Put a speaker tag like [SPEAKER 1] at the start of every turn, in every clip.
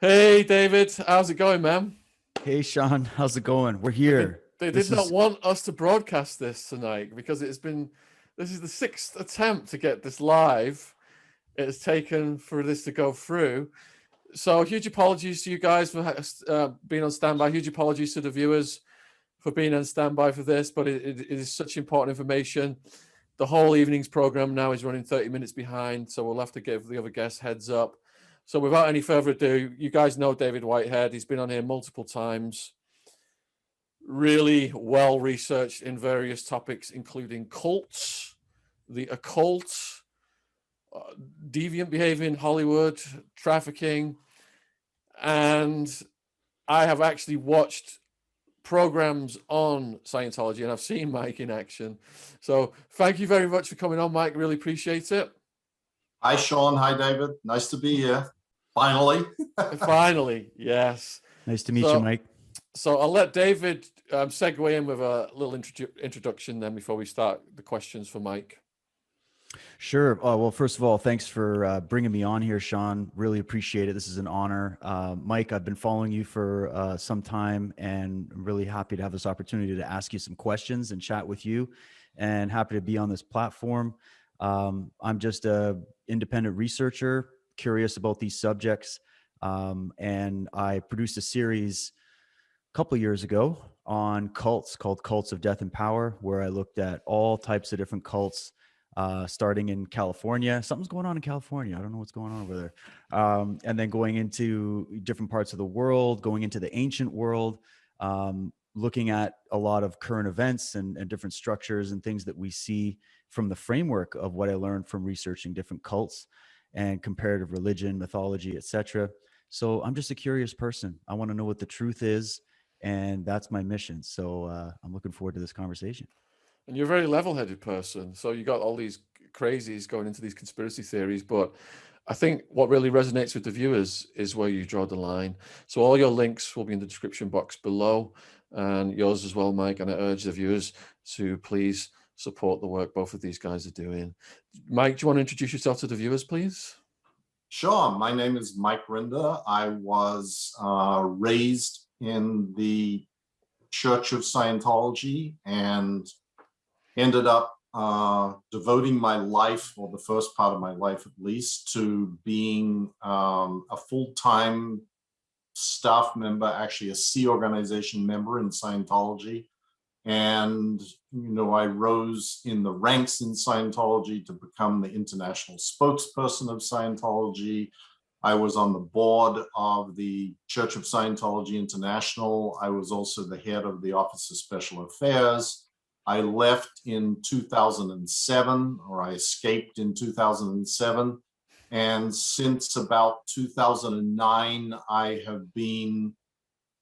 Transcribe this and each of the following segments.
[SPEAKER 1] Hey, David, how's it going, man?
[SPEAKER 2] Hey Sean, how's it going? We're
[SPEAKER 1] They did,
[SPEAKER 2] here.
[SPEAKER 1] they did
[SPEAKER 2] This
[SPEAKER 1] not
[SPEAKER 2] is
[SPEAKER 1] want us to broadcast this tonight because this is the sixth attempt to get this live. It has taken for this to go through. So, huge apologies to you guys for being on standby. Huge apologies to the viewers for being on standby for this, but it is such important information. The whole evening's program now is running 30 minutes behind, so we'll have to give the other guests heads up. So, without any further ado, you guys know David Whitehead. He's been on here multiple times, really well researched in various topics, including cults, the occult, uh, deviant behavior in Hollywood, trafficking. And I have actually watched programs on Scientology and I've seen Mike in action. So thank you very much for coming on, Mike. Really appreciate it.
[SPEAKER 3] Hi, Sean. Hi, David. Nice to be here. Finally.
[SPEAKER 1] Finally, yes.
[SPEAKER 2] nice to meet you,
[SPEAKER 1] So,
[SPEAKER 2] Mike.
[SPEAKER 1] so I'll let David segue in with a little introduction then before we start the questions for Mike.
[SPEAKER 2] Sure. Well, first of all, thanks for bringing me on here, Sean. Really appreciate it. This is an honor. Mike, I've been following you for some time and I'm really happy to have this opportunity to ask you some questions and chat with you, and happy to be on this platform. I'm just a independent researcher, curious about these subjects. And I produced a series a couple of years ago on cults called Cults of Death and Power, where I looked at all types of different cults, starting in California. Something's going on in California. I don't know what's going on over there. And then going into different parts of the world, going into the ancient world, looking at a lot of current events and different structures and things that we see from the framework of what I learned from researching different cults and comparative religion, mythology, etc. So I'm just a curious person. I want to know what the truth is, and that's my mission. So I'm looking forward to this conversation.
[SPEAKER 1] And you're a very level-headed person. So you got all these crazies going into these conspiracy theories, but I think what really resonates with the viewers is where you draw the line. So all your links will be in the description box below, and yours as well, Mike. And I urge the viewers to please support the work both of these guys are doing. Mike, do you want to introduce yourself to the viewers, please?
[SPEAKER 3] Sure. My name is Mike Rinder. I was raised in the Church of Scientology and ended up devoting my life, or the first part of my life at least, to being a full-time staff member, actually a C organization member in Scientology. And, I rose in the ranks in Scientology to become the international spokesperson of Scientology. I was on the board of the Church of Scientology International. I was also the head of the Office of Special Affairs. I left in 2007, or I escaped in 2007. And since about 2009, I have been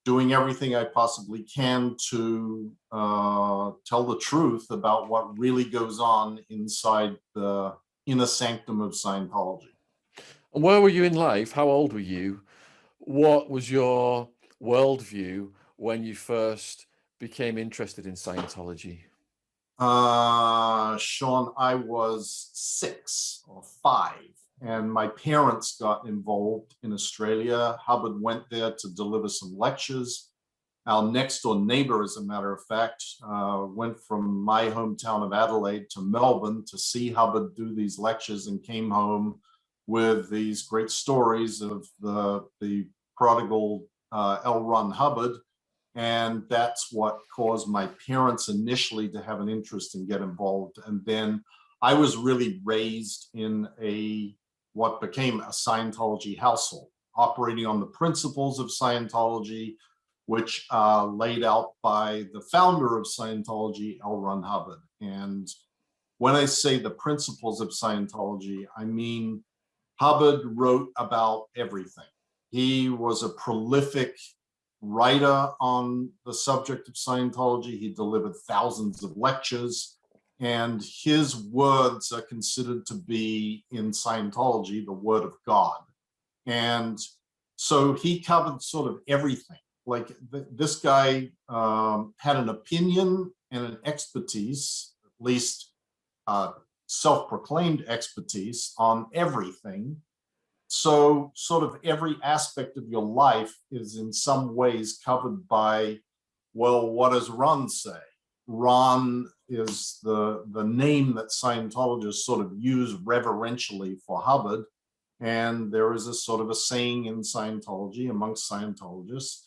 [SPEAKER 3] doing everything I possibly can to tell the truth about what really goes on inside the inner sanctum of Scientology.
[SPEAKER 1] And where were you in life? How old were you? What was your worldview when you first became interested in Scientology?
[SPEAKER 3] Sean, I was 6 or 5, and my parents got involved in Australia. Hubbard went there to deliver some lectures. Our next door neighbor, as a matter of fact, went from my hometown of Adelaide to Melbourne to see Hubbard do these lectures, and came home with these great stories of the prodigal L. Ron Hubbard. And that's what caused my parents initially to have an interest and get involved. And then I was really raised in what became a Scientology household, operating on the principles of Scientology, which laid out by the founder of Scientology, L. Ron Hubbard. And when I say the principles of Scientology, I mean Hubbard wrote about everything. He was a prolific writer on the subject of Scientology. He delivered thousands of lectures, and his words are considered to be, in Scientology, the word of God. And so he covered sort of everything. Like this guy had an opinion and an expertise, at least self-proclaimed expertise, on everything. So sort of every aspect of your life is in some ways covered by, well, what does Ron say? Ron is the name that Scientologists sort of use reverentially for Hubbard. And there is a sort of a saying in Scientology, amongst Scientologists,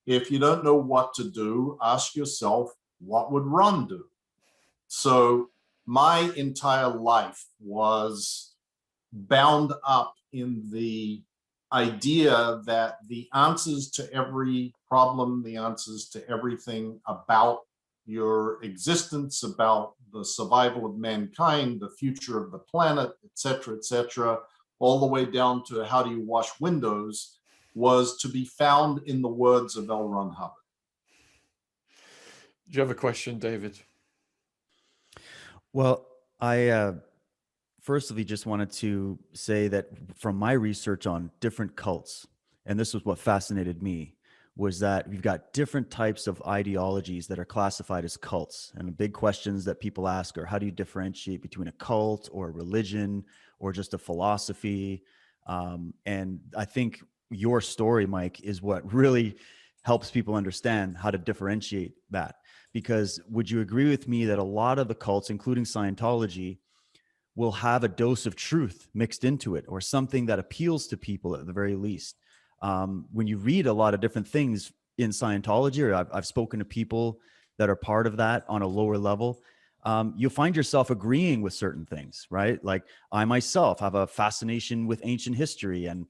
[SPEAKER 3] if you don't know what to do, ask yourself, what would Ron do? So my entire life was bound up in the idea that the answers to every problem, the answers to everything about your existence, about the survival of mankind, the future of the planet, et cetera, all the way down to how do you wash windows, was to be found in the words of L. Ron Hubbard.
[SPEAKER 1] Do you have a question, David?
[SPEAKER 2] Well, I firstly just wanted to say that from my research on different cults, and this was what fascinated me, was that we've got different types of ideologies that are classified as cults. And the big questions that people ask are, how do you differentiate between a cult or a religion or just a philosophy? And I think your story, Mike, is what really helps people understand how to differentiate that. Because would you agree with me that a lot of the cults, including Scientology, will have a dose of truth mixed into it, or something that appeals to people at the very least? When you read a lot of different things in Scientology, or I've spoken to people that are part of that on a lower level, you'll find yourself agreeing with certain things, right? Like I myself have a fascination with ancient history and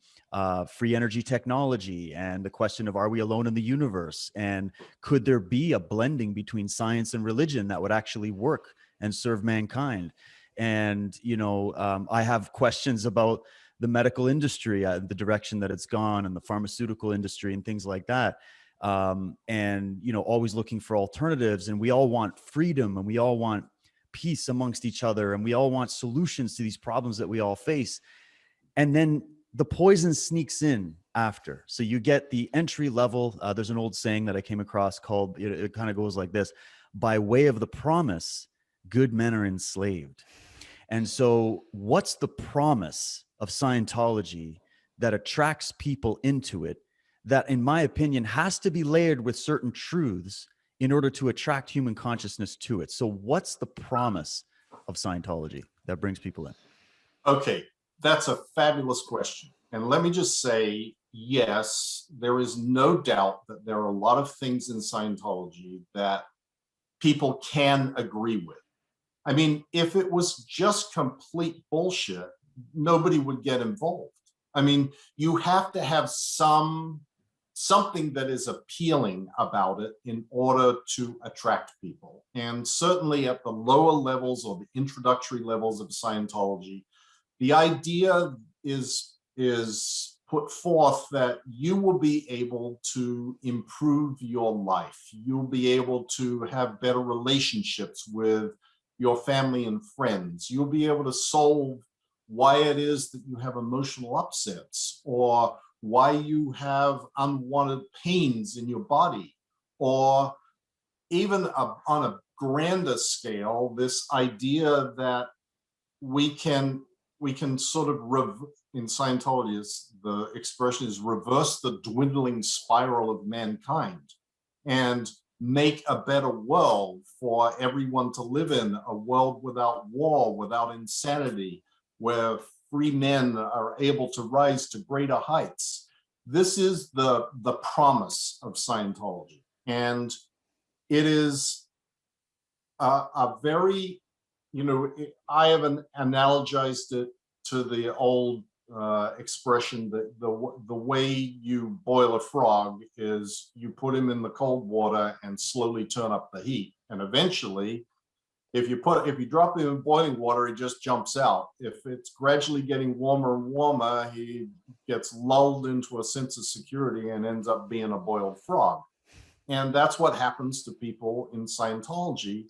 [SPEAKER 2] free energy technology, and the question of, are we alone in the universe? And could there be a blending between science and religion that would actually work and serve mankind? And, I have questions about the medical industry, the direction that it's gone, and the pharmaceutical industry and things like that. And, always looking for alternatives. And we all want freedom, and we all want peace amongst each other, and we all want solutions to these problems that we all face. And then the poison sneaks in after. So you get the entry level. There's an old saying that I came across called, it kind of goes like this: by way of the promise, good men are enslaved. And so what's the promise of Scientology that attracts people into it, that, in my opinion, has to be layered with certain truths in order to attract human consciousness to it? So what's the promise of Scientology that brings people in?
[SPEAKER 3] Okay, that's a fabulous question. And let me just say, yes, there is no doubt that there are a lot of things in Scientology that people can agree with. I mean, if it was just complete bullshit, nobody would get involved. I mean, you have to have something that is appealing about it in order to attract people. And certainly at the lower levels or the introductory levels of Scientology, the idea is put forth that you will be able to improve your life. You'll be able to have better relationships with your family and friends. You'll be able to solve why it is that you have emotional upsets, or why you have unwanted pains in your body, or even on a grander scale, this idea that we can sort of, in Scientology, the expression is reverse the dwindling spiral of mankind and make a better world for everyone to live in, a world without war, without insanity, where free men are able to rise to greater heights. This is the promise of Scientology. And it is a very, I have analogized it to the old expression that the way you boil a frog is you put him in the cold water and slowly turn up the heat. And eventually, if you drop him in boiling water, he just jumps out. If it's gradually getting warmer and warmer, he gets lulled into a sense of security and ends up being a boiled frog. And that's what happens to people in Scientology.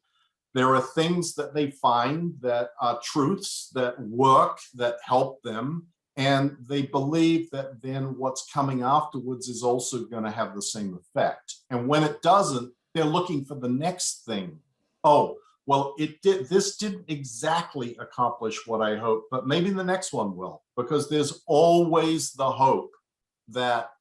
[SPEAKER 3] There are things that they find that are truths that work, that help them, and they believe that then what's coming afterwards is also going to have the same effect. And when it doesn't, they're looking for the next thing. Oh, Well, this didn't exactly accomplish what I hoped, but maybe the next one will, because there's always the hope that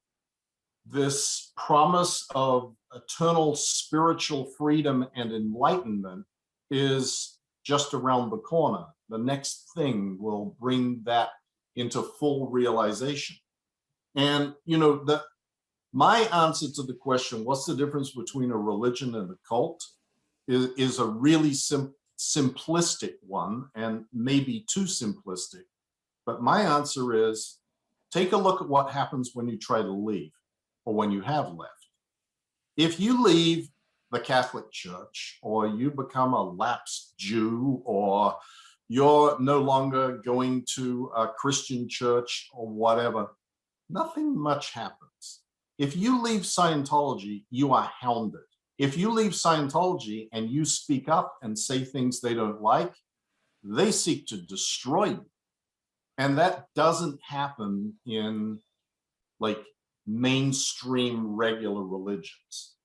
[SPEAKER 3] this promise of eternal spiritual freedom and enlightenment is just around the corner. The next thing will bring that into full realization. And, my answer to the question, what's the difference between a religion and a cult, is a really simplistic one, and maybe too simplistic. But my answer is, take a look at what happens when you try to leave, or when you have left. If you leave the Catholic Church, or you become a lapsed Jew, or you're no longer going to a Christian church or whatever, nothing much happens. If you leave Scientology, you are hounded. If you leave Scientology and you speak up and say things they don't like, they seek to destroy you. And that doesn't happen in like mainstream regular religions.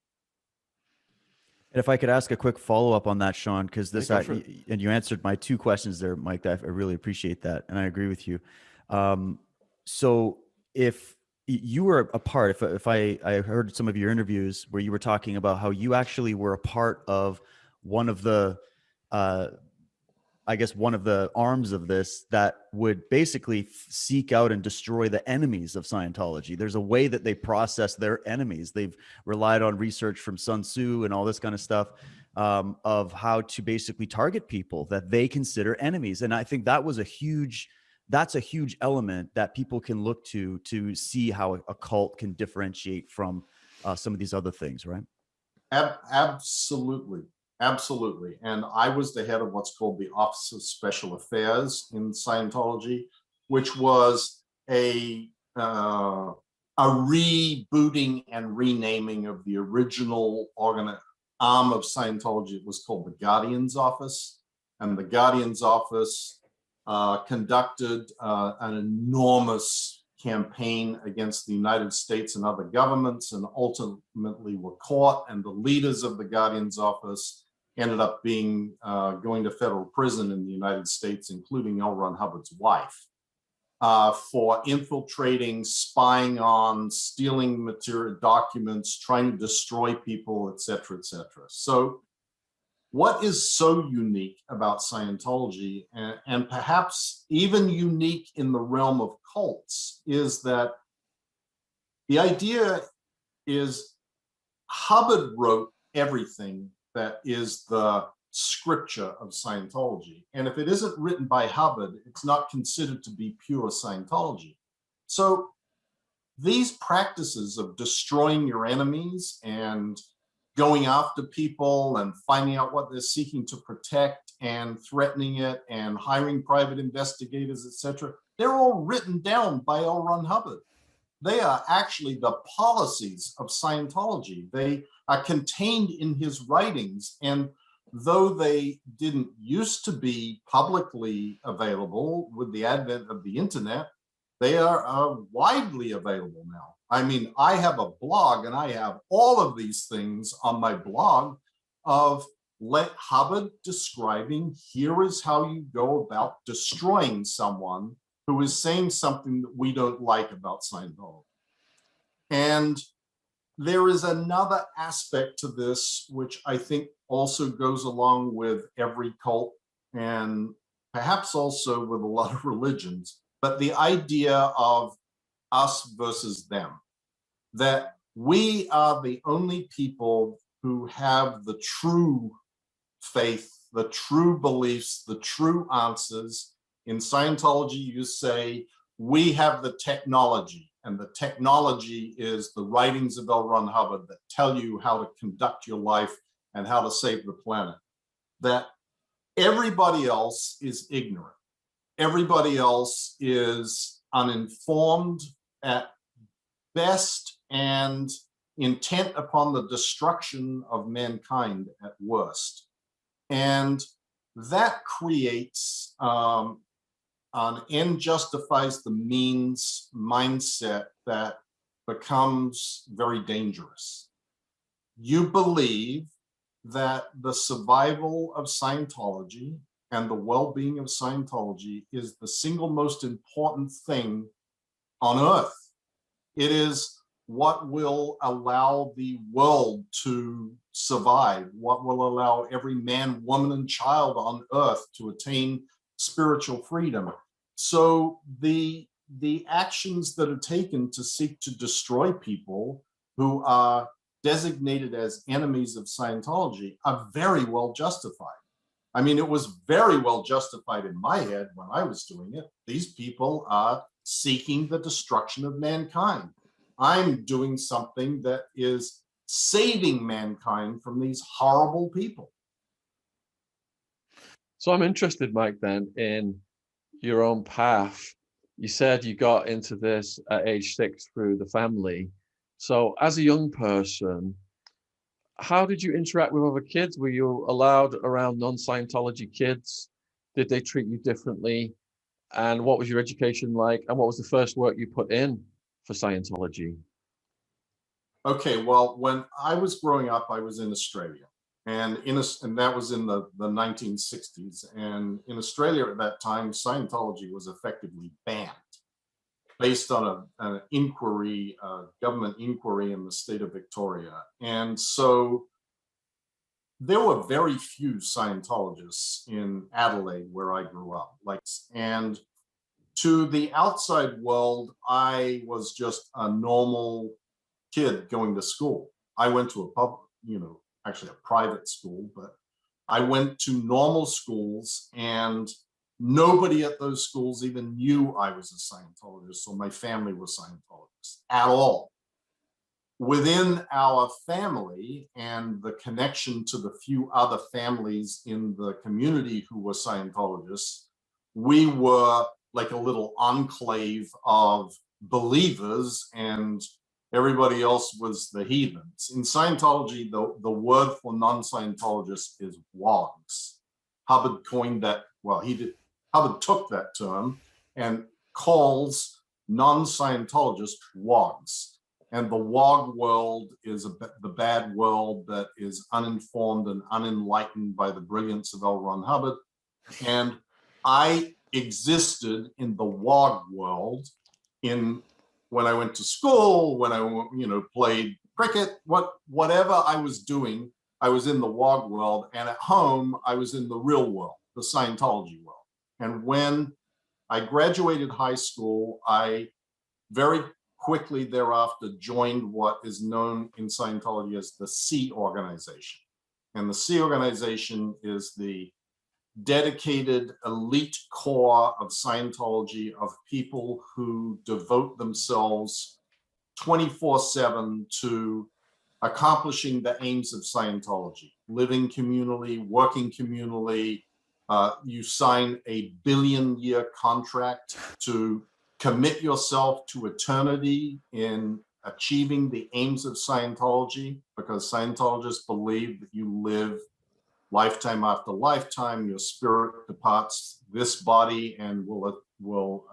[SPEAKER 2] And if I could ask a quick follow-up on that, Sean, because this,
[SPEAKER 1] Yeah, go for it.
[SPEAKER 2] and you answered my two questions there, Mike, I really appreciate that. And I agree with you. So if you were a part, if I heard some of your interviews where you were talking about how you actually were a part of one of the, I guess, one of the arms of this that would basically seek out and destroy the enemies of Scientology. There's a way that they process their enemies. They've relied on research from Sun Tzu and all this kind of stuff, of how to basically target people that they consider enemies. And I think that's a huge element that people can look to see how a cult can differentiate from some of these other things, right?
[SPEAKER 3] Absolutely. Absolutely. And I was the head of what's called the Office of Special Affairs in Scientology, which was a rebooting and renaming of the original arm of Scientology. It was called the Guardian's Office. And the Guardian's Office conducted an enormous campaign against the United States and other governments, and ultimately were caught. And the leaders of the Guardian's Office ended up going to federal prison in the United States, including L. Ron Hubbard's wife, for infiltrating, spying on, stealing material, documents, trying to destroy people, et cetera, et cetera. So what is so unique about Scientology, and perhaps even unique in the realm of cults, is that the idea is Hubbard wrote everything that is the scripture of Scientology. And if it isn't written by Hubbard, it's not considered to be pure Scientology. So these practices of destroying your enemies and going after people and finding out what they're seeking to protect and threatening it and hiring private investigators, etc., they're all written down by L. Ron Hubbard. They are actually the policies of Scientology. They are contained in his writings, and though they didn't used to be publicly available with the advent of the internet, they are widely available now. I mean, I have a blog, and I have all of these things on my blog of Hubbard describing, here is how you go about destroying someone who is saying something that we don't like about Scientology. And there is another aspect to this, which I think also goes along with every cult, and perhaps also with a lot of religions, but the idea of us versus them, that we are the only people who have the true faith, the true beliefs, the true answers. In Scientology, you say, we have the technology, and the technology is the writings of L. Ron Hubbard that tell you how to conduct your life and how to save the planet. That everybody else is ignorant. Everybody else is uninformed at best and intent upon the destruction of mankind at worst. And that creates an end justifies the means mindset that becomes very dangerous. You believe that the survival of Scientology and the well-being of Scientology is the single most important thing on earth. It is what will allow the world to survive, what will allow every man, woman, and child on earth to attain spiritual freedom. So the actions that are taken to seek to destroy people who are designated as enemies of Scientology are very well justified. I mean, it was very well justified in my head when I was doing it. These people are seeking the destruction of mankind. I'm doing something that is saving mankind from these horrible people.
[SPEAKER 1] So I'm interested, Mike, then, in your own path. You said you got into this at age 6 through the family. So as a young person, how did you interact with other kids? Were you allowed around non-Scientology kids? Did they treat you differently? And what was your education like? And what was the first work you put in for Scientology?
[SPEAKER 3] Okay, well, when I was growing up, I was in Australia, and that was in the 1960s. And in Australia at that time, Scientology was effectively banned based on an inquiry, government inquiry in the state of Victoria. And so there were very few Scientologists in Adelaide, where I grew up. And to the outside world, I was just a normal kid going to school. I went to a public, actually a private school, but I went to normal schools, and nobody at those schools even knew I was a Scientologist, so my family was Scientologists at all. Within our family and the connection to the few other families in the community who were Scientologists, we were like a little enclave of believers, and everybody else was the heathens. In Scientology, the word for non-Scientologists is wogs. Hubbard coined that, Hubbard took that term and calls non-Scientologists wogs. And the wog world is the bad world that is uninformed and unenlightened by the brilliance of L. Ron Hubbard. And I existed in the wog world when I went to school, when I played cricket, whatever I was doing, I was in the wog world. And at home, I was in the real world, the Scientology world. And when I graduated high school, I very quickly thereafter joined what is known in Scientology as the C organization. And the C organization is the dedicated elite core of Scientology, of people who devote themselves 24/7 to accomplishing the aims of Scientology, living communally, working communally. You sign a billion-year contract to commit yourself to eternity in achieving the aims of Scientology, because Scientologists believe that you live lifetime after lifetime, your spirit departs this body and will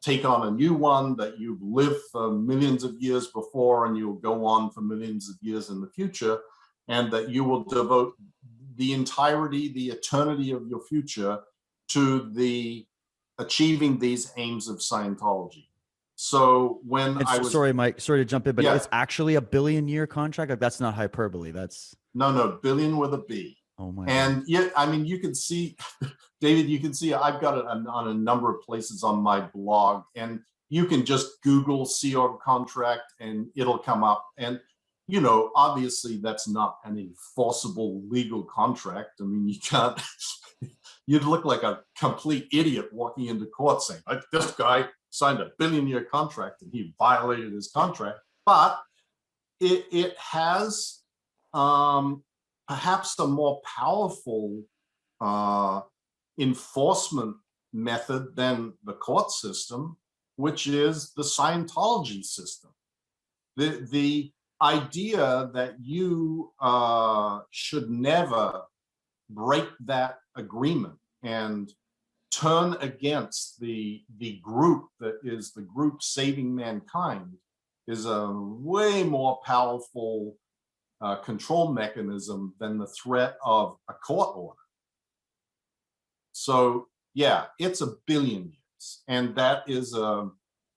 [SPEAKER 3] take on a new one that you've lived for millions of years before, and you'll go on for millions of years in the future, and that you will devote the entirety, the eternity of your future to the achieving these aims of Scientology. So when I was—
[SPEAKER 2] Sorry, Mike, sorry to jump in, but
[SPEAKER 3] Yeah.
[SPEAKER 2] it's actually a billion-year contract? Like, that's not hyperbole. That's—
[SPEAKER 3] No, billion with a B.
[SPEAKER 2] Oh my
[SPEAKER 3] And yeah, I mean, you can see, David, you can see I've got it on a number of places on my blog, and you can just Google Sea Org contract and it'll come up. And, obviously that's not an enforceable legal contract. I mean, you can't, you'd look like a complete idiot walking into court saying, this guy signed a billion-year contract and he violated his contract. But it has, perhaps a more powerful enforcement method than the court system, which is the Scientology system. The idea that you should never break that agreement and turn against the group that is the group saving mankind is a way more powerful control mechanism than the threat of a court order. So yeah, it's 1 billion years. And that is a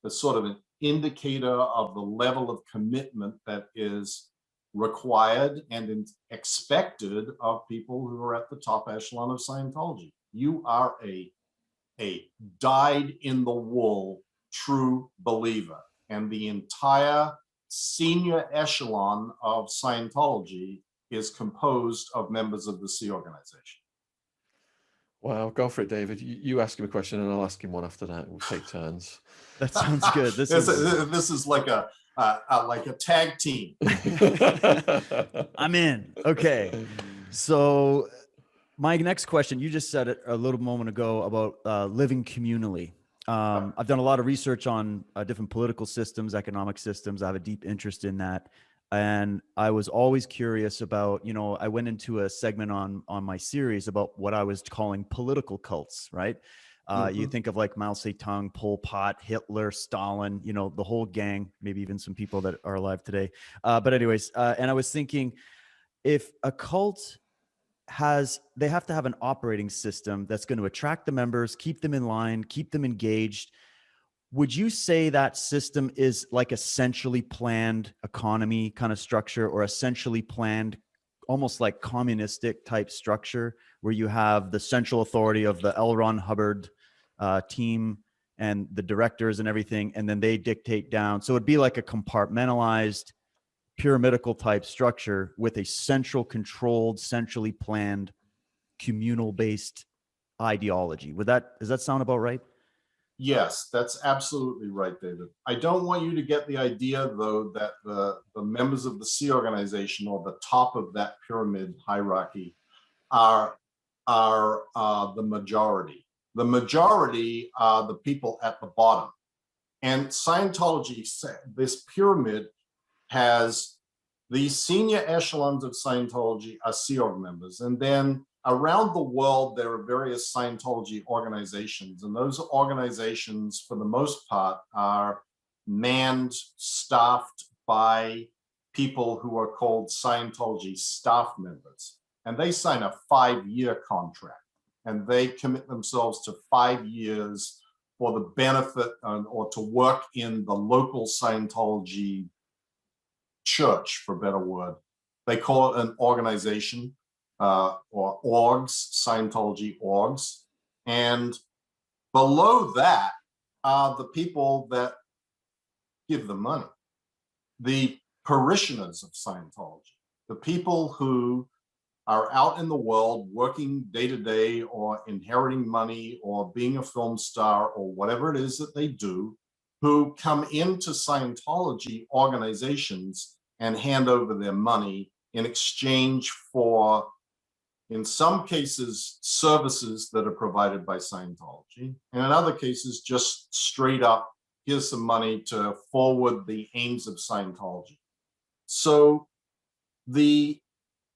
[SPEAKER 3] sort of an indicator of the level of commitment that is required and expected of people who are at the top echelon of Scientology. You are a dyed-in-the-wool true believer. And the entire senior echelon of Scientology is composed of members of the Sea organization.
[SPEAKER 1] Wow, go for it, David. You ask him a question and I'll ask him one after that. We'll take turns.
[SPEAKER 2] That sounds good. This
[SPEAKER 3] is like a tag team.
[SPEAKER 2] I'm in. Okay. So my next question, you just said it a little moment ago about living communally. I've done a lot of research on different political systems, economic systems. I have a deep interest in that. And I was always curious about, I went into a segment on my series about what I was calling political cults, right? You think of like Mao Zedong, Pol Pot, Hitler, Stalin, the whole gang, maybe even some people that are alive today. But anyways, and I was thinking, if a cult they have to have an operating system that's going to attract the members, keep them in line, keep them engaged. Would you say that system is like a centrally planned economy kind of structure, or a centrally planned, almost like communistic type structure, where you have the central authority of the L. Ron Hubbard team and the directors and everything, and then they dictate down? So it'd be like a compartmentalized, pyramidal type structure with a central controlled, centrally planned, communal based ideology. Does that sound about right?
[SPEAKER 3] Yes, that's absolutely right, David. I don't want you to get the idea, though, that the members of the Sea organization, or the top of that pyramid hierarchy, are the majority. The majority are the people at the bottom. And Scientology, this pyramid, has these senior echelons of Scientology are Sea Org members. And then around the world, there are various Scientology organizations. And those organizations, for the most part, are manned, staffed by people who are called Scientology staff members. And they sign a 5-year contract. And they commit themselves to 5 years for the benefit or to work in the local Scientology church, for a better word. They call it an organization, or orgs, Scientology orgs. And below that are the people that give the money, the parishioners of Scientology, the people who are out in the world working day to day, or inheriting money, or being a film star, or whatever it is that they do, who come into Scientology organizations and hand over their money in exchange for, in some cases, services that are provided by Scientology, and in other cases, just straight up, here's some money to forward the aims of Scientology. So the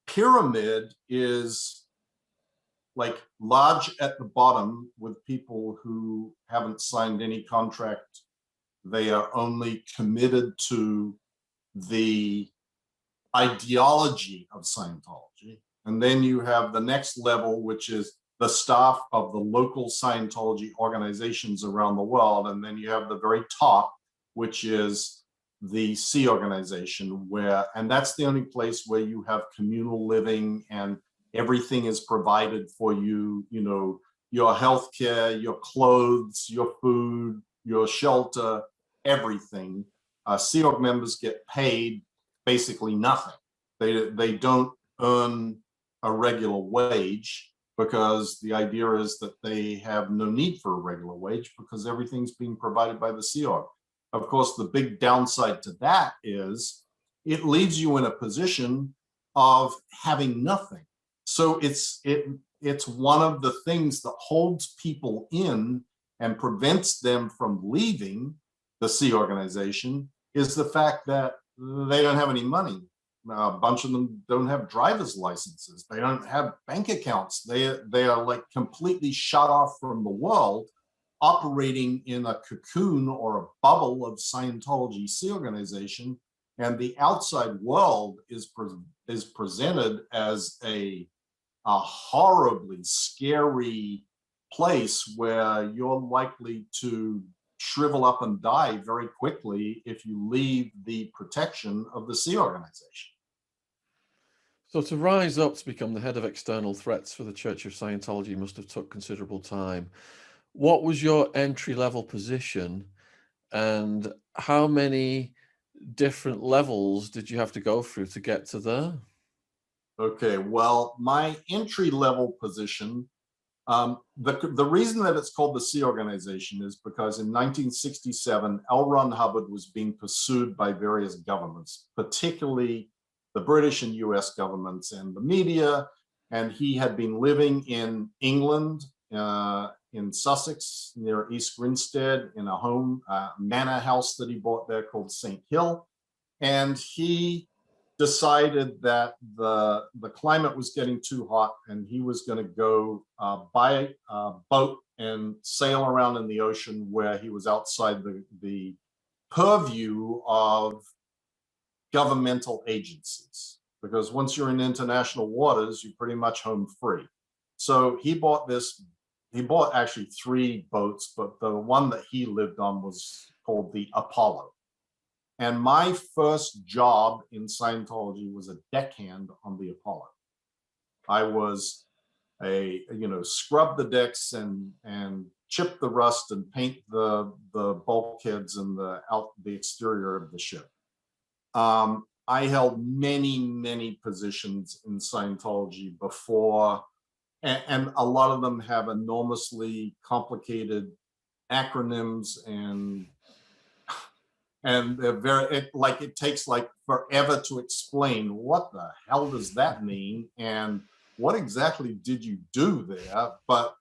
[SPEAKER 3] pyramid is like large at the bottom, with people who haven't signed any contract. They are only committed to the ideology of Scientology. And then you have the next level, which is the staff of the local Scientology organizations around the world. And then you have the very top, which is the Sea organization, and that's the only place where you have communal living and everything is provided for you, your healthcare, your clothes, your food, your shelter, everything. Sea Org members get paid basically nothing. They don't earn a regular wage, because the idea is that they have no need for a regular wage, because everything's being provided by the Sea Org. Of course, the big downside to that is it leaves you in a position of having nothing. So it's one of the things that holds people in and prevents them from leaving the Sea organization, is the fact that they don't have any money. A bunch of them don't have driver's licenses. They don't have bank accounts. They are like completely shut off from the world, operating in a cocoon or a bubble of Scientology Sea organization, And the outside world is presented as a horribly scary place where you're likely to shrivel up and die very quickly if you leave the protection of the Sea Organization.
[SPEAKER 1] So to rise up to become the head of external threats for the Church of Scientology must have took considerable time. What was your entry-level position, and how many different levels did you have to go through to get to there?
[SPEAKER 3] Okay, well, my entry-level position, the reason that it's called the Sea Organization is because in 1967, L. Ron Hubbard was being pursued by various governments, particularly the British and US governments and the media, and he had been living in England, in Sussex, near East Grinstead, in a home, manor house that he bought there called St. Hill. And he decided that the climate was getting too hot and he was going to go buy a boat and sail around in the ocean where he was outside the purview of governmental agencies. Because once you're in international waters, you're pretty much home free. So he bought actually 3 boats, but the one that he lived on was called the Apollo. And my first job in Scientology was a deckhand on the Apollo. I was scrub the decks and chip the rust and paint the bulkheads and the exterior of the ship. I held many positions in Scientology before, and a lot of them have enormously complicated acronyms and they're it takes like forever to explain what the hell does that mean and what exactly did you do there. But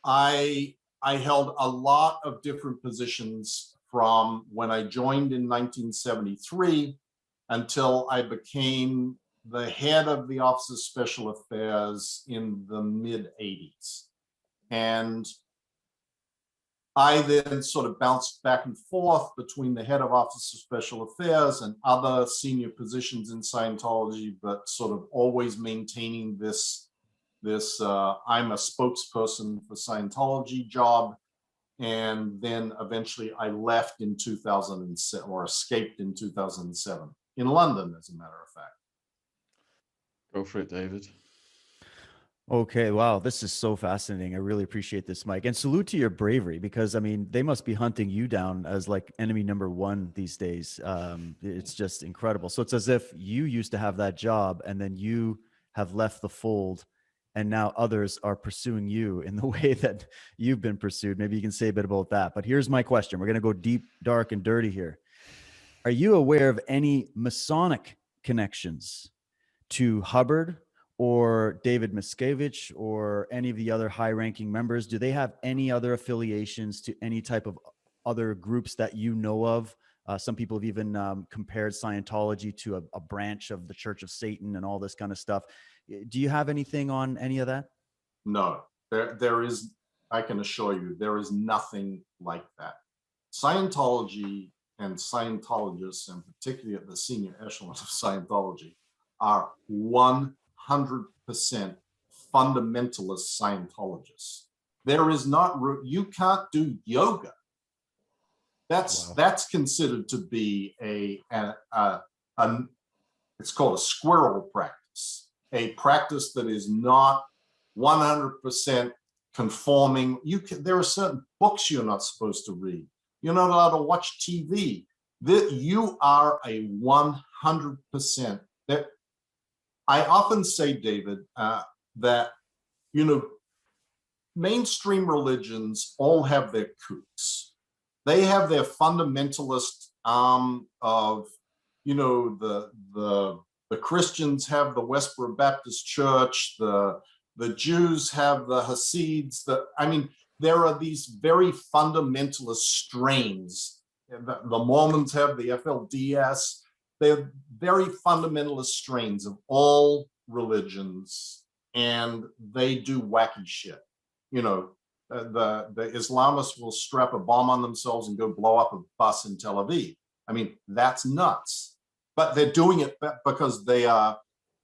[SPEAKER 3] I held a lot of different positions from when I joined in 1973 until I became the head of the Office of Special Affairs in the mid-80s. And I then sort of bounced back and forth between the head of Office of Special Affairs and other senior positions in Scientology, but sort of always maintaining this I'm a spokesperson for Scientology job. And then eventually I left in 2007, or escaped in 2007, in London, as a matter of fact.
[SPEAKER 1] Go for it, David.
[SPEAKER 2] Okay, wow, this is so fascinating. I really appreciate this, Mike. And salute to your bravery, because I mean, they must be hunting you down as like enemy number 1 these days. It's just incredible. So it's as if you used to have that job and then you have left the fold, and now others are pursuing you in the way that you've been pursued. Maybe you can say a bit about that. But here's my question. We're going to go deep, dark, and dirty here. Are you aware of any Masonic connections to Hubbard or David Miscavige or any of the other high-ranking members? Do they have any other affiliations to any type of other groups that you know of? Some people have even compared Scientology to a branch of the Church of Satan and all this kind of stuff. Do you have anything on any of that?
[SPEAKER 3] No, there is, I can assure you, there is nothing like that. Scientology and Scientologists, and particularly at the senior echelon of Scientology, are 100% fundamentalist Scientologists. There is not, you can't do yoga. That's considered to be it's called a squirrel practice, a practice that is not 100% conforming. There are certain books you're not supposed to read. You're not allowed to watch TV. You are a 100%. That I often say, David, that mainstream religions all have their kooks. They have their fundamentalist arm of, the Christians have the Westboro Baptist Church, the Jews have the Hasids. There are these very fundamentalist strains. The Mormons have the FLDS. They're very fundamentalist strains of all religions, and they do wacky shit. The Islamists will strap a bomb on themselves and go blow up a bus in Tel Aviv. That's nuts. but they're doing it because they are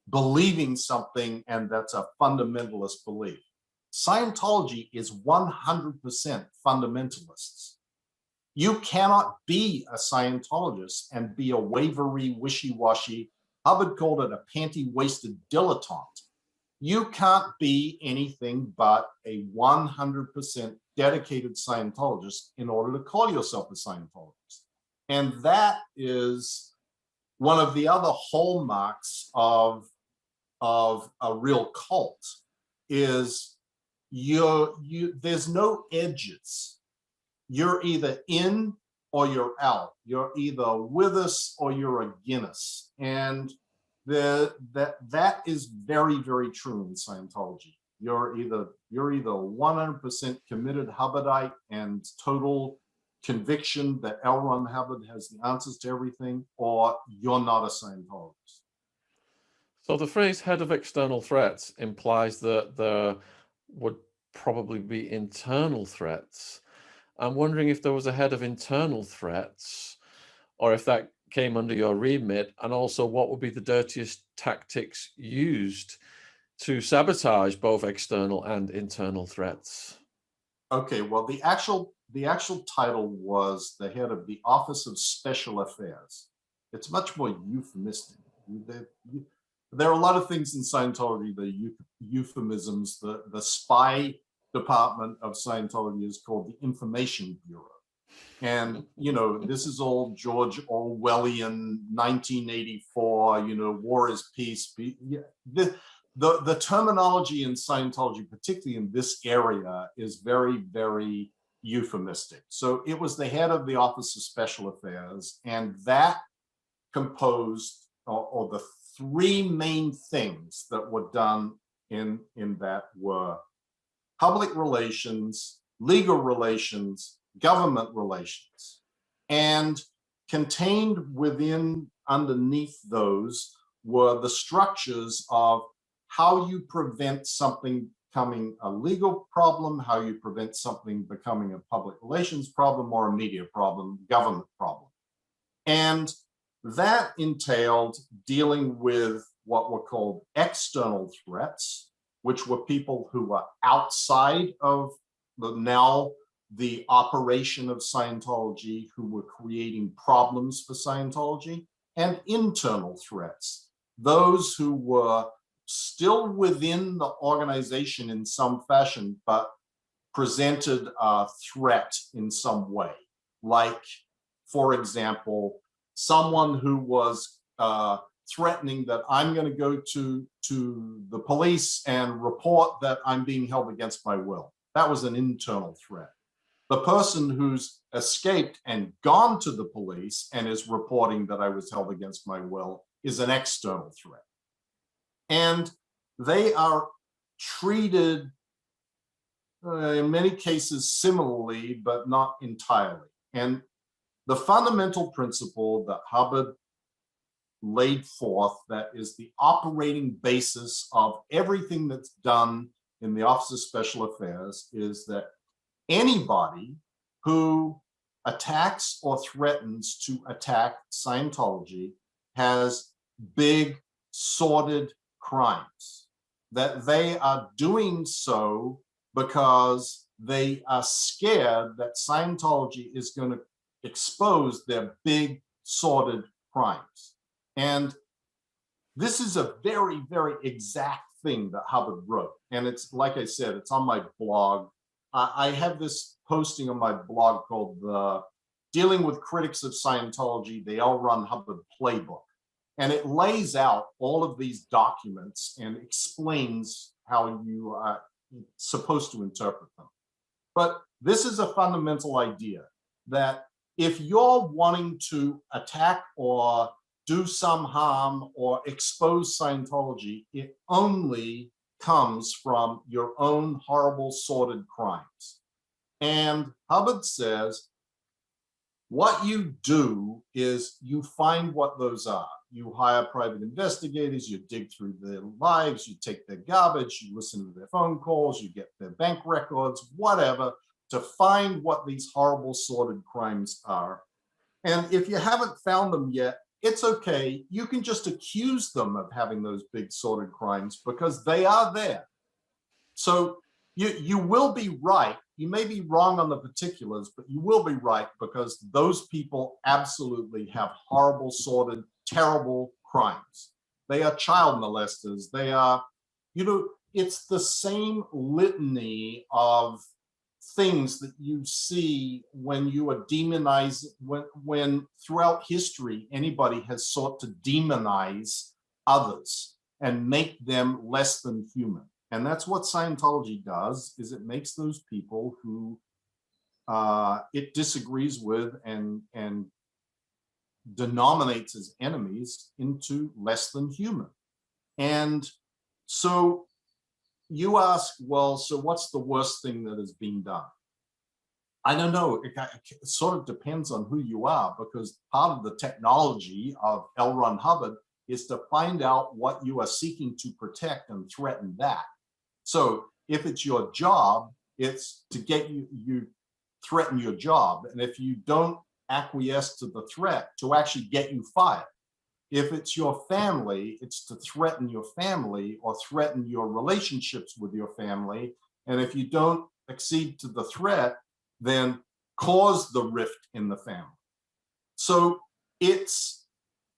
[SPEAKER 3] believing something, and that's a fundamentalist belief. Scientology is 100% fundamentalists. You cannot be a Scientologist and be a wavery, wishy-washy, Hubbard called it a panty-waisted dilettante. You can't be anything but a 100% dedicated Scientologist in order to call yourself a Scientologist. And that is one of the other hallmarks of a real cult, is there's no edges. You're either in or you're out. You're either with us or you're against us. And that is very, very true in Scientology. You're either 100% committed Hubbardite and total conviction that L. Ron Hubbard has the answers to everything, or you're not a Scientologist.
[SPEAKER 1] So the phrase head of external threats implies that there would probably be internal threats. I'm wondering if there was a head of internal threats, or if that came under your remit, and also what would be the dirtiest tactics used to sabotage both external and internal threats.
[SPEAKER 3] Okay, well, the actual title was the head of the Office of Special Affairs. It's much more euphemistic. There are a lot of things in Scientology, the euphemisms. The spy department of Scientology is called the Information Bureau. And, this is all George Orwellian, 1984, war is peace. The terminology in Scientology, particularly in this area, is very, very euphemistic. So it was the head of the Office of Special Affairs, and that composed, or the three main things that were done in that were public relations, legal relations, government relations. And contained underneath those were the structures of how you prevent something becoming a legal problem, how you prevent something becoming a public relations problem or a media problem, government problem. And that entailed dealing with what were called external threats, which were people who were outside of the operation of Scientology, who were creating problems for Scientology, and internal threats, those who were still within the organization in some fashion, but presented a threat in some way. Like, for example, someone who was threatening that I'm going to go to the police and report that I'm being held against my will. That was an internal threat. The person who's escaped and gone to the police and is reporting that I was held against my will is an external threat. And they are treated in many cases similarly, but not entirely. And the fundamental principle that Hubbard laid forth, that is the operating basis of everything that's done in the Office of Special Affairs, is that anybody who attacks or threatens to attack Scientology has big, sordid crimes, that they are doing so because they are scared that Scientology is going to expose their big, sordid crimes. And this is a very, very exact thing that Hubbard wrote. And it's, like I said, it's on my blog. I have this posting on my blog called the Dealing with Critics of Scientology, the L. Ron Hubbard Playbook. And it lays out all of these documents and explains how you are supposed to interpret them. But this is a fundamental idea that if you're wanting to attack or do some harm or expose Scientology, it only comes from your own horrible, sordid crimes. And Hubbard says, what you do is you find what those are. You hire private investigators, you dig through their lives, you take their garbage, you listen to their phone calls, you get their bank records, whatever, to find what these horrible, sordid crimes are. And if you haven't found them yet, it's okay. You can just accuse them of having those big sordid crimes because they are there. So you will be right. You may be wrong on the particulars, but you will be right because those people absolutely have horrible, sordid, terrible crimes. They are child molesters. They are, it's the same litany of things that you see when you are demonized, when throughout history, anybody has sought to demonize others and make them less than human. And that's what Scientology does, is it makes those people who it disagrees with and denominates as enemies into less than human. And so you ask, well, so what's the worst thing that has been done? I don't know. It sort of depends on who you are, because part of the technology of L. Ron Hubbard is to find out what you are seeking to protect and threaten that. So if it's your job, it's to get you threaten your job. And if you don't acquiesce to the threat, to actually get you fired. If it's your family, it's to threaten your family or threaten your relationships with your family. And if you don't accede to the threat, then cause the rift in the family. So it's,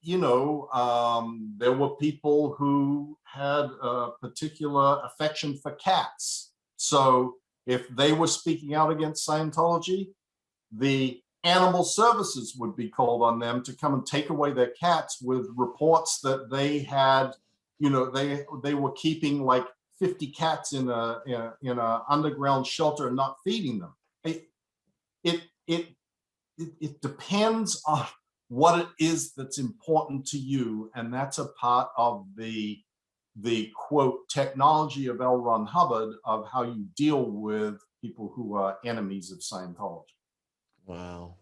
[SPEAKER 3] there were people who had a particular affection for cats. So if they were speaking out against Scientology, the animal services would be called on them to come and take away their cats with reports that they had, they were keeping like 50 cats in a underground shelter and not feeding them. It depends on what it is that's important to you, and that's a part of the quote technology of L. Ron Hubbard of how you deal with people who are enemies of Scientology.
[SPEAKER 1] Wow.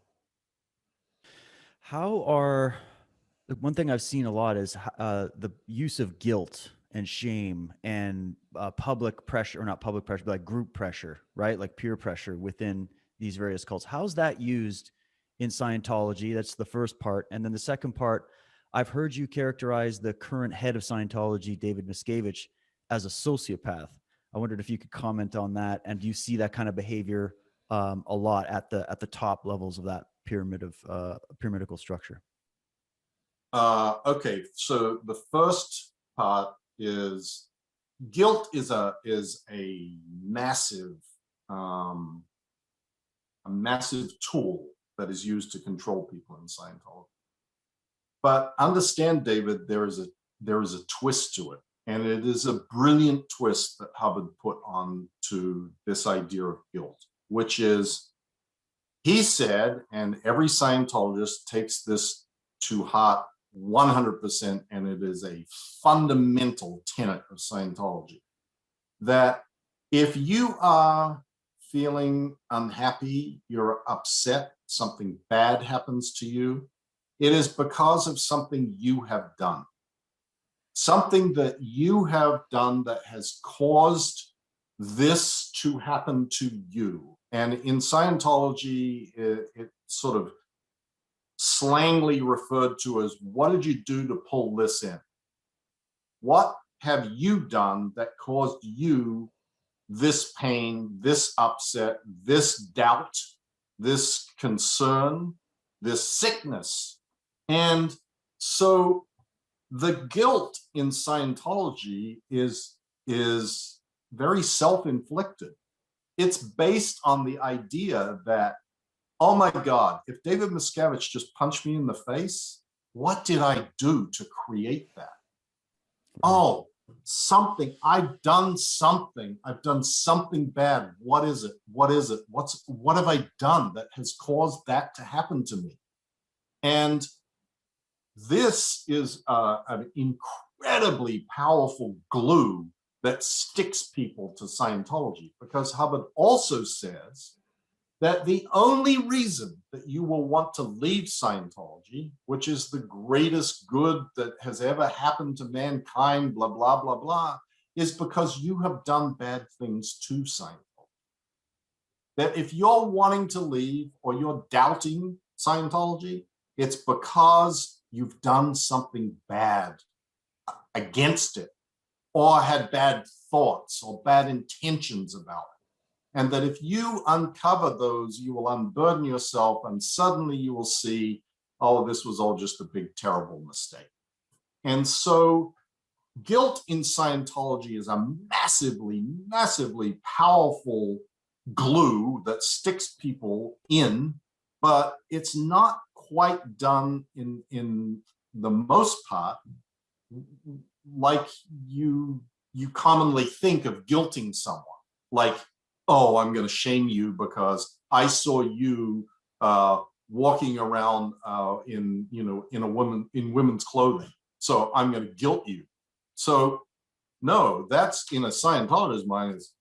[SPEAKER 2] One thing I've seen a lot is the use of guilt and shame and public pressure, or not public pressure, but like group pressure, right? Like peer pressure within these various cults. How's that used in Scientology? That's the first part. And then the second part, I've heard you characterize the current head of Scientology, David Miscavige, as a sociopath. I wondered if you could comment on that. And do you see that kind of behavior a lot at the top levels of that pyramidal structure?
[SPEAKER 3] Okay, so the first part is guilt is a massive tool that is used to control people in Scientology. But understand, David, there is a twist to it, and it is a brilliant twist that Hubbard put on to this idea of guilt, which is, he said, and every Scientologist takes this to heart 100%, and it is a fundamental tenet of Scientology, that if you are feeling unhappy, you're upset, something bad happens to you, it is because of something you have done. Something that you have done that has caused this to happen to you. And in Scientology, it sort of slangly referred to as, what did you do to pull this in? What have you done that caused you this pain, this upset, this doubt, this concern, this sickness? And so the guilt in Scientology is very self-inflicted. It's based on the idea that, oh my God, if David Miscavige just punched me in the face, what did I do to create that? Oh, I've done something bad. What is it? What have I done that has caused that to happen to me? And this is an incredibly powerful glue that sticks people to Scientology, because Hubbard also says that the only reason that you will want to leave Scientology, which is the greatest good that has ever happened to mankind, blah, blah, blah, blah, is because you have done bad things to Scientology. That if you're wanting to leave or you're doubting Scientology, it's because you've done something bad against it, or had bad thoughts or bad intentions about it. And that if you uncover those, you will unburden yourself, and suddenly you will see, oh, this was all just a big, terrible mistake. And so guilt in Scientology is a massively, massively powerful glue that sticks people in, but it's not quite done in the most part like you commonly think of guilting someone. Like, oh, I'm going to shame you because I saw you walking around in women's clothing, so I'm going to guilt you. So no, that's in a Scientologist's mind is,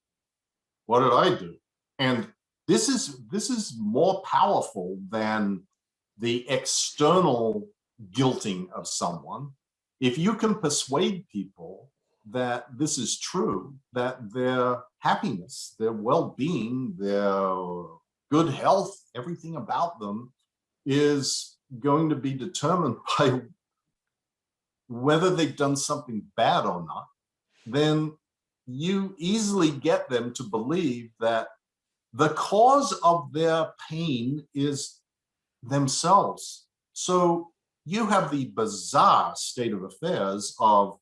[SPEAKER 3] what did I do? And this is more powerful than the external guilting of someone. If you can persuade people that this is true, that their happiness, their well-being, their good health, everything about them is going to be determined by whether they've done something bad or not, then you easily get them to believe that the cause of their pain is themselves. So you have the bizarre state of affairs of,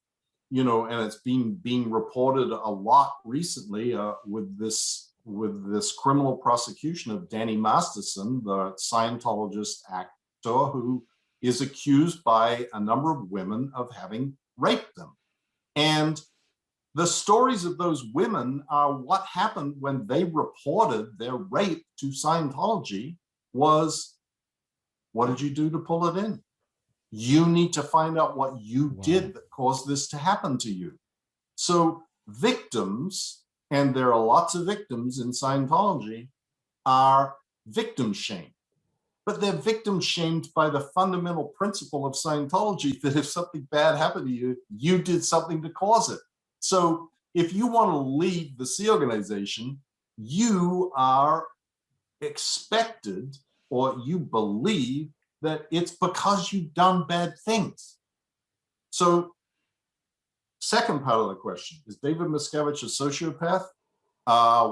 [SPEAKER 3] and it's being reported a lot recently with this criminal prosecution of Danny Masterson, the Scientologist actor who is accused by a number of women of having raped them. And the stories of those women are what happened when they reported their rape to Scientology was, what did you do to pull it in? You need to find out what you did that caused this to happen to you. So victims, and there are lots of victims in Scientology, are victim shamed. But they're victim shamed by the fundamental principle of Scientology that if something bad happened to you, you did something to cause it. So if you want to leave the Sea organization, you are expected, or you believe that it's because you've done bad things. So second part of the question, is David Miscavige a sociopath?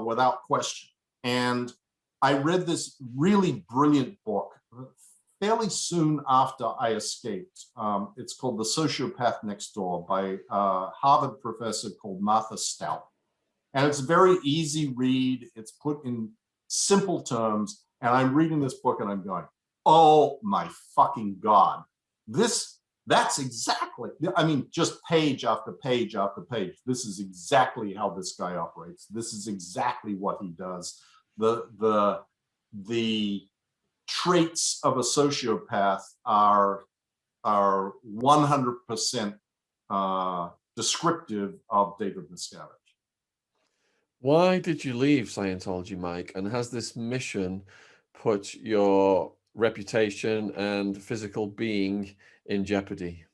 [SPEAKER 3] Without question. And I read this really brilliant book fairly soon after I escaped. It's called The Sociopath Next Door by a Harvard professor called Martha Stout. And it's a very easy read. It's put in simple terms. And I'm reading this book and I'm going, oh my fucking God. That's exactly, I mean, just page after page after page. This is exactly how this guy operates. This is exactly what he does. The traits of a sociopath are 100% descriptive of David Miscavige.
[SPEAKER 1] Why did you leave Scientology, Mike? And has this mission put your reputation and physical being in jeopardy?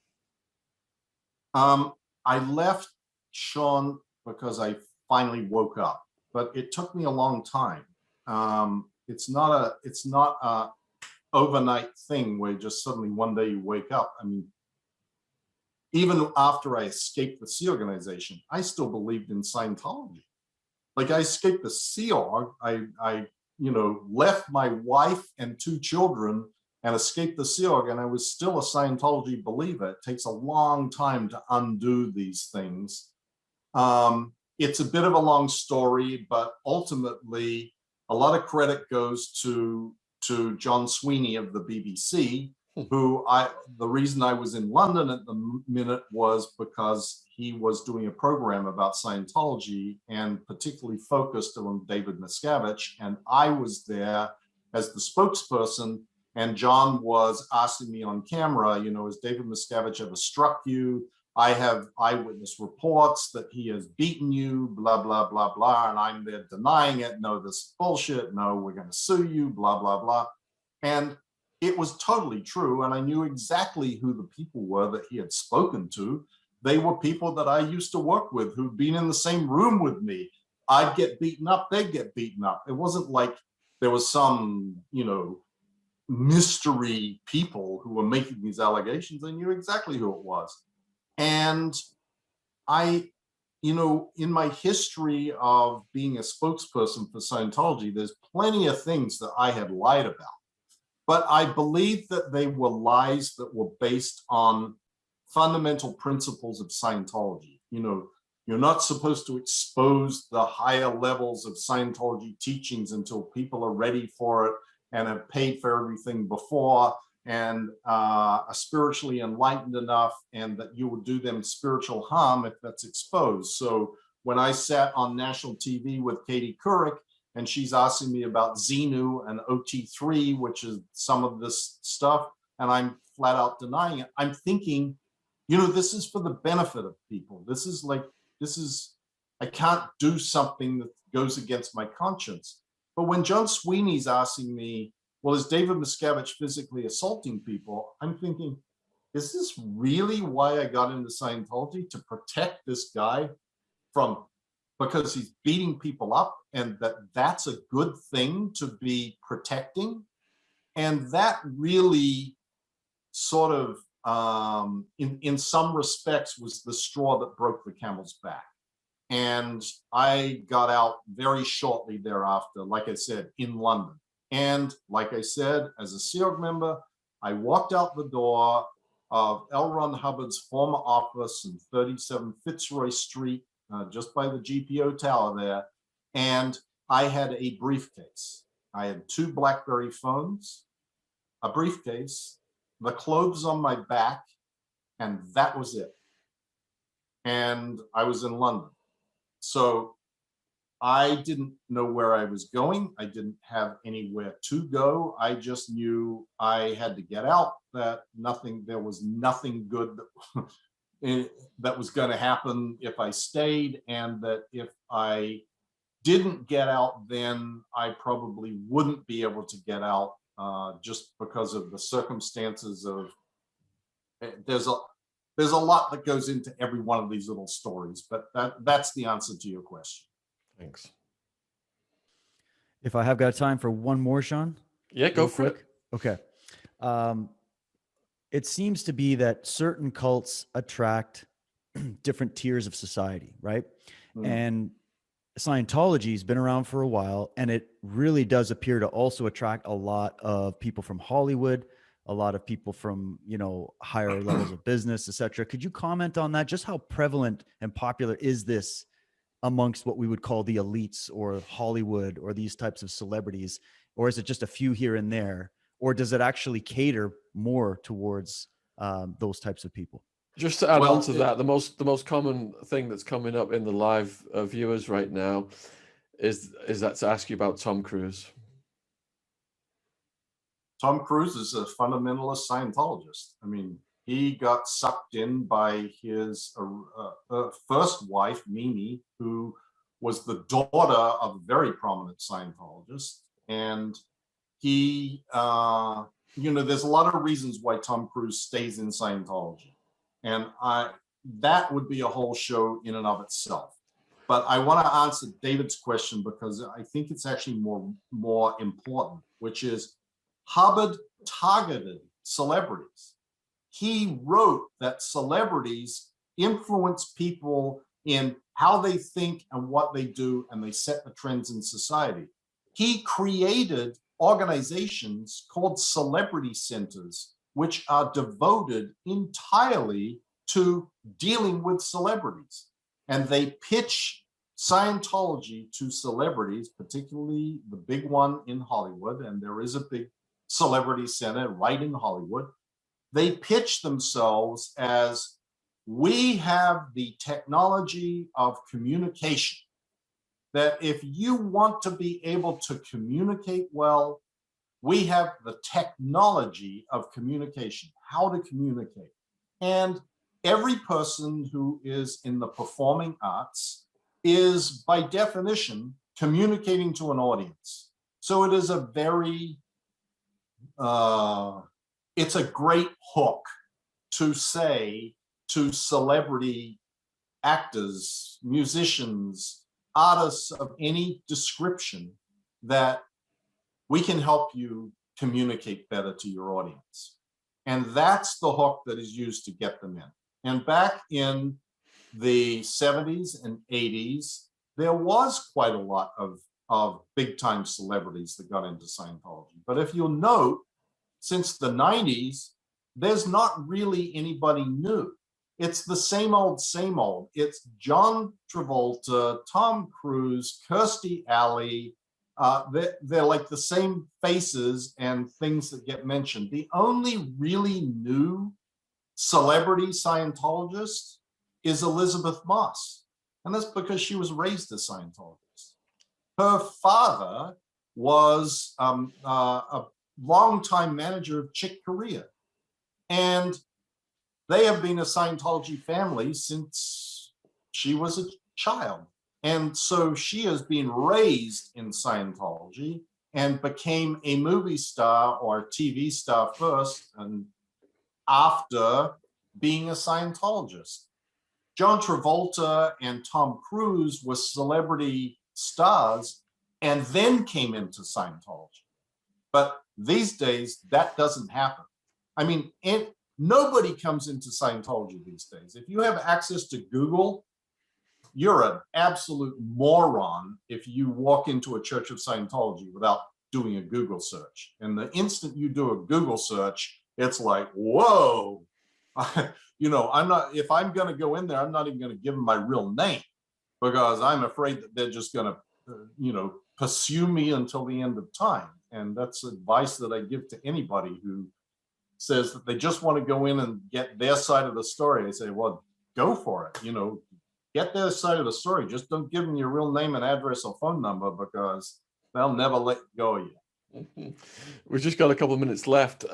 [SPEAKER 3] I left, Sean, because I finally woke up, but it took me a long time. It's not a overnight thing where just suddenly one day you wake up. I mean, even after I escaped the Sea organization, I still believed in Scientology. Like, I escaped the Sea Org, I left my wife and 2 children and escaped the Sea Org, and I was still a Scientology believer. It takes a long time to undo these things. It's a bit of a long story, but ultimately, a lot of credit goes to John Sweeney of the BBC, who the reason I was in London at the minute was because he was doing a program about Scientology and particularly focused on David Miscavige. And I was there as the spokesperson, and John was asking me on camera, has David Miscavige ever struck you? I have eyewitness reports that he has beaten you, blah, blah, blah, blah. And I'm there denying it. No, this is bullshit. No, we're going to sue you, blah, blah, blah. And it was totally true. And I knew exactly who the people were that he had spoken to. They were people that I used to work with who'd been in the same room with me. I'd get beaten up, they'd get beaten up. It wasn't like there was some, mystery people who were making these allegations. I knew exactly who it was. And I, in my history of being a spokesperson for Scientology, there's plenty of things that I had lied about. But I believe that they were lies that were based on fundamental principles of Scientology. You're not supposed to expose the higher levels of Scientology teachings until people are ready for it and have paid for everything before and are spiritually enlightened enough, and that you would do them spiritual harm if that's exposed. So when I sat on national TV with Katie Couric, and she's asking me about Xenu and OT3, which is some of this stuff, and I'm flat out denying it, I'm thinking, this is for the benefit of people. I can't do something that goes against my conscience. But when John Sweeney's asking me, well, is David Miscavige physically assaulting people? I'm thinking, is this really why I got into Scientology? To protect this guy because he's beating people up, and that's a good thing to be protecting? And that really sort of, in some respects, was the straw that broke the camel's back. And I got out very shortly thereafter, like I said, in London. And like I said, as a Sea Org member, I walked out the door of L. Ron Hubbard's former office in 37 Fitzroy Street, just by the GPO tower there. And I had a briefcase. I had 2 BlackBerry phones, a briefcase, the clothes on my back, and that was it. And I was in London. So I didn't know where I was going. I didn't have anywhere to go. I just knew I had to get out, that there was nothing good that was going to happen if I stayed, and that if I didn't get out, then I probably wouldn't be able to get out, just because of the circumstances of, there's a lot that goes into every one of these little stories, but that's the answer to your question.
[SPEAKER 1] Thanks.
[SPEAKER 2] If I have got time for one more, Sean?
[SPEAKER 1] Yeah, go for it.
[SPEAKER 2] Okay. It seems to be that certain cults attract different tiers of society, right? And Scientology has been around for a while, and it really does appear to also attract a lot of people from Hollywood, a lot of people from, higher levels of business, etc. Could you comment on that? Just how prevalent and popular is this amongst what we would call the elites or Hollywood or these types of celebrities? Or is it just a few here and there? Or does it actually cater more towards those types of people?
[SPEAKER 1] Just to add on to that, the most common thing that's coming up in the live viewers right now is that to ask you about Tom Cruise.
[SPEAKER 3] Tom Cruise is a fundamentalist Scientologist. I mean, he got sucked in by his first wife, Mimi, who was the daughter of a very prominent Scientologist. And he, there's a lot of reasons why Tom Cruise stays in Scientology. And that would be a whole show in and of itself. But I want to answer David's question because I think it's actually more important, which is Hubbard targeted celebrities. He wrote that celebrities influence people in how they think and what they do, and they set the trends in society. He created organizations called celebrity centers, which are devoted entirely to dealing with celebrities. And they pitch Scientology to celebrities, particularly the big one in Hollywood, and there is a big celebrity center right in Hollywood. They pitch themselves as, we have the technology of communication, that if you want to be able to communicate well, we have the technology of communication, how to communicate. And every person who is in the performing arts is, by definition, communicating to an audience. So it is a very, it's a great hook to say to celebrity actors, musicians, artists of any description, that we can help you communicate better to your audience. And that's the hook that is used to get them in. And back in the 70s and 80s, there was quite a lot of big-time celebrities that got into Scientology. But if you'll note, since the 90s, there's not really anybody new. It's the same old, same old. It's John Travolta, Tom Cruise, Kirstie Alley. They're like the same faces and things that get mentioned. The only really new celebrity Scientologist is Elizabeth Moss. And that's because she was raised a Scientologist. Her father was a longtime manager of Chick Corea. And they have been a Scientology family since she was a child. And so she has been raised in Scientology and became a movie star or TV star first and after being a Scientologist. John Travolta and Tom Cruise were celebrity stars and then came into Scientology. But these days, that doesn't happen. I mean, nobody comes into Scientology these days. If you have access to Google, you're an absolute moron if you walk into a Church of Scientology without doing a Google search. And the instant you do a Google search, it's like, whoa. You know, if I'm going to go in there, I'm not even going to give them my real name because I'm afraid that they're just going to, pursue me until the end of time. And that's advice that I give to anybody who says that they just want to go in and get their side of the story. I say, well, go for it. Get their side of the story. Just don't give them your real name and address or phone number because they'll never let go of you.
[SPEAKER 1] We've just got a couple of minutes left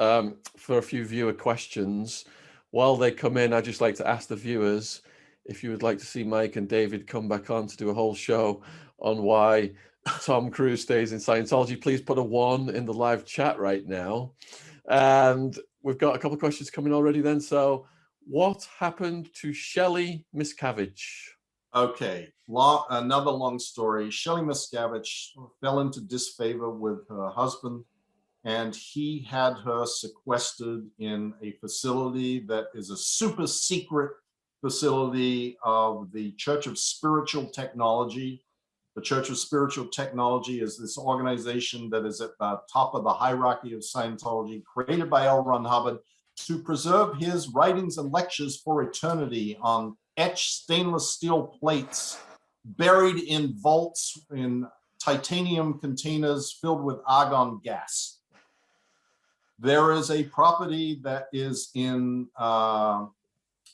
[SPEAKER 1] for a few viewer questions. While they come in, I'd just like to ask the viewers if you would like to see Mike and David come back on to do a whole show on why Tom Cruise stays in Scientology. Please put a 1 in the live chat right now. And we've got a couple of questions coming already then. So what happened to Shelley Miscavige?
[SPEAKER 3] Okay, another long story. Shelley Miscavige fell into disfavor with her husband, and he had her sequestered in a facility that is a super secret facility of the Church of Spiritual Technology. The Church of Spiritual Technology is this organization that is at the top of the hierarchy of Scientology, created by L. Ron Hubbard to preserve his writings and lectures for eternity on etched stainless steel plates buried in vaults in titanium containers filled with argon gas. There is a property that is in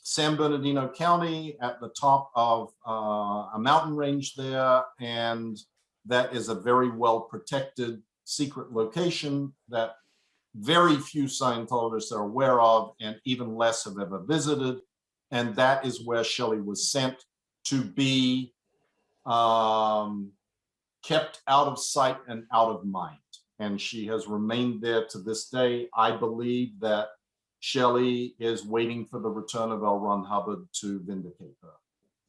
[SPEAKER 3] San Bernardino County at the top of a mountain range there, and that is a very well protected secret location that very few Scientologists are aware of and even less have ever visited. And that is where Shelley was sent to be kept out of sight and out of mind. And she has remained there to this day. I believe that Shelley is waiting for the return of L. Ron Hubbard to vindicate her.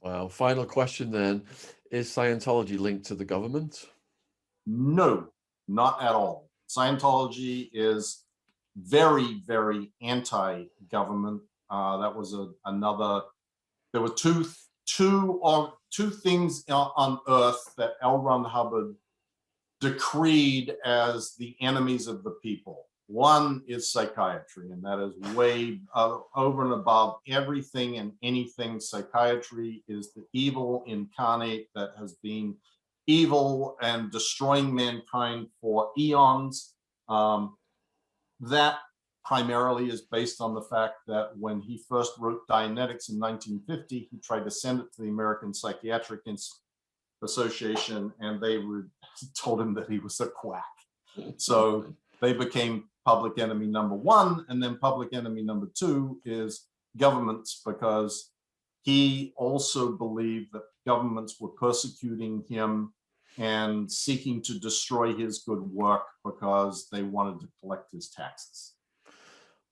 [SPEAKER 1] Wow. Final question then. Is Scientology linked to the government?
[SPEAKER 3] No, not at all. Scientology is very, very anti-government. That was there were two things on earth that L. Ron Hubbard decreed as the enemies of the people. One is psychiatry, and that is way over and above everything and anything. Psychiatry is the evil incarnate that has been evil and destroying mankind for eons. That primarily is based on the fact that when he first wrote Dianetics in 1950, he tried to send it to the American Psychiatric Association, and they told him that he was a quack. So they became public enemy number 1, and then public enemy number 2 is governments, because he also believed that governments were persecuting him and seeking to destroy his good work because they wanted to collect his taxes.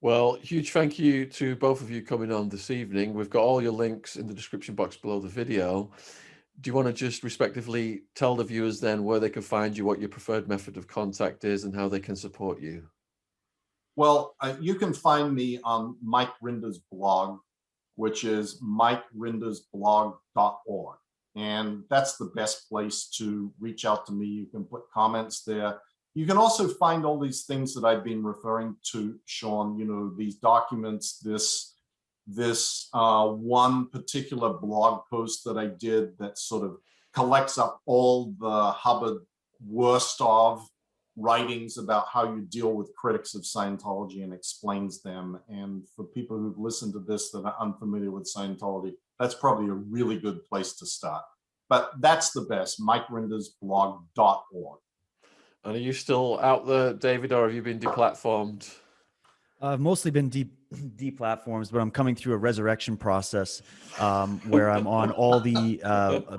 [SPEAKER 1] Well, huge thank you to both of you coming on this evening. We've got all your links in the description box below the video. Do you want to just respectively tell the viewers then where they can find you, what your preferred method of contact is, and how they can support you?
[SPEAKER 3] Well, you can find me on Mike Rinder's blog, which is mikerindersblog.org. And that's the best place to reach out to me. You can put comments there. You can also find all these things that I've been referring to, Sean, you know, these documents, this one particular blog post that I did that sort of collects up all the Hubbard worst of writings about how you deal with critics of Scientology and explains them. And for people who've listened to this that are unfamiliar with Scientology, that's probably a really good place to start. But that's the best, mikerindersblog.org.
[SPEAKER 1] And are you still out there, David, or have you been deplatformed?
[SPEAKER 2] I've mostly been deplatforms, but I'm coming through a resurrection process where I'm on all the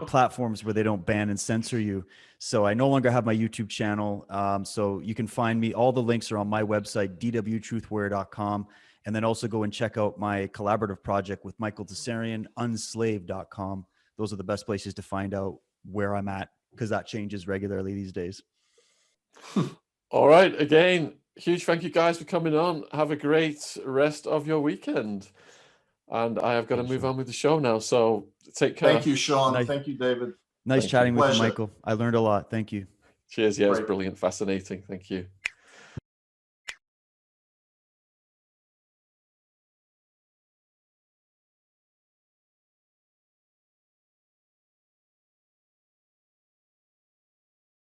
[SPEAKER 2] platforms where they don't ban and censor you. So I no longer have my YouTube channel. So you can find me. All the links are on my website, dwtruthwarrior.com. And then also go and check out my collaborative project with Michael Tessarian, unslaved.com. Those are the best places to find out where I'm at, because that changes regularly these days.
[SPEAKER 1] All right. Again, huge thank you guys for coming on. Have a great rest of your weekend. And I have got to move on with the show now. So take care.
[SPEAKER 3] Thank you, Sean.
[SPEAKER 2] Nice.
[SPEAKER 3] Thank you, David.
[SPEAKER 2] Nice chatting with you,
[SPEAKER 3] Pleasure.
[SPEAKER 2] Michael. I learned a lot. Thank you.
[SPEAKER 1] Cheers. Yeah, it was
[SPEAKER 3] Great.
[SPEAKER 1] brilliant. Fascinating. Thank you.